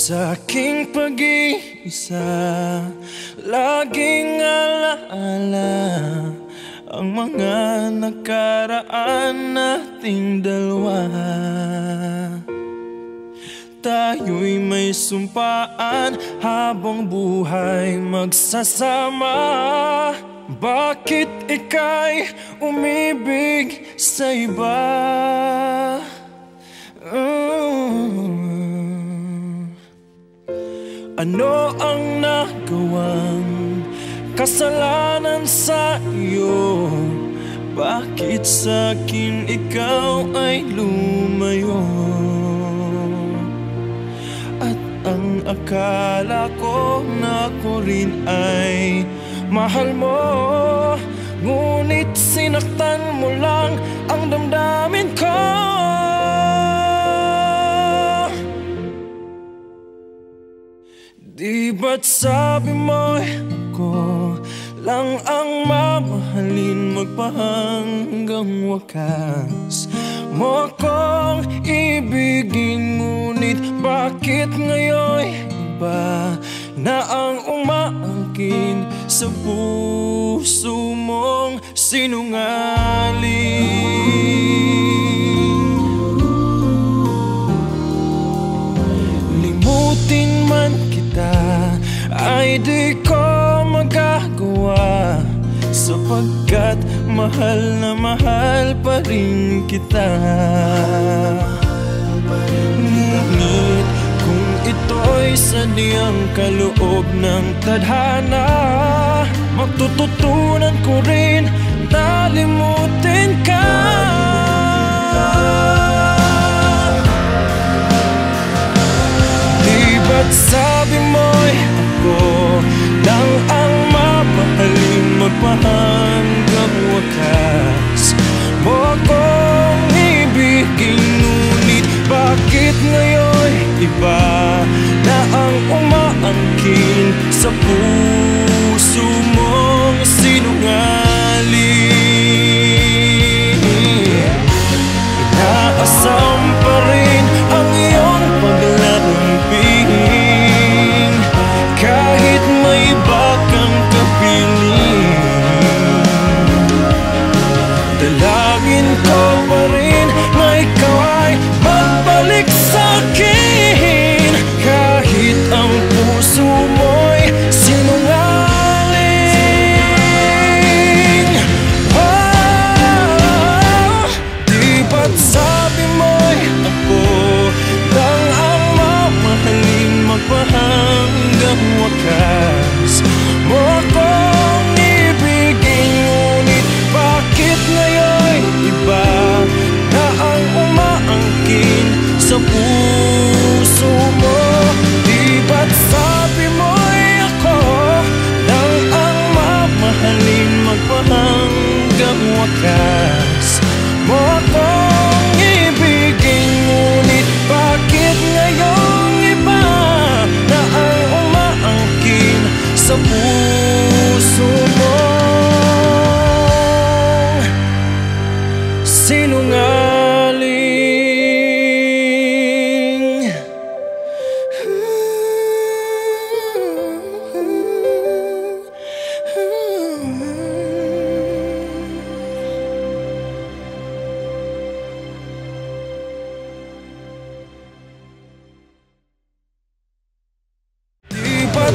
Sa aking pag-iisa, laging alaala ang mga nakaraan nating dalawa. Tayo'y may sumpaan habang buhay magsasama. Bakit ika'y umibig sa iba? Ano ang nagawang kasalanan sa iyo? Bakit sa'kin ikaw ay lumayo? At ang akala ko na ako rin ay mahal mo, ngunit sinaktan mo lang ang damdamin ko. Di ba't sabi mo ako lang ang mamahalin magpahanggang wakas? Mo akong ibigin, ngunit bakit ngayon iba na ang umaangkin sa puso mong sinungaling? Limutin man kita ay di ko magagawa, sapagkat mahal na mahal pa rin kita. Ngunit kung ito'y sadyang kaloob ng tadhana, magtututunan ko rin na limutin ka. Di ba't sabi mo'y ako lang ang mamahalin magpahanggang wakas? Mo akong ibigin, ngunit bakit ngayon iba na ang umaangkin sa puso mong sinungaling? Inaasam pa rin ang iyong paglalambing, kahit may iba kang kapiling. Dalangin ko pa rin na ikaw ay magbalik sa'kin, kahit ang puso mo'y sinungaling. Oh, di ba't sabi mo'y ako lang ang mamahalin magpahanggang wakas? Mo akong ibigin, ngunit bakit ngayon iba na ang umaangkin sa puso mo? Di ba't sabi mo'y ako lang ang mamahalin magpahanggang wakas? Mo akong ibigin, ngunit bakit ngayon iba na ang umaangkin sa puso mo sinungaling? Di ba't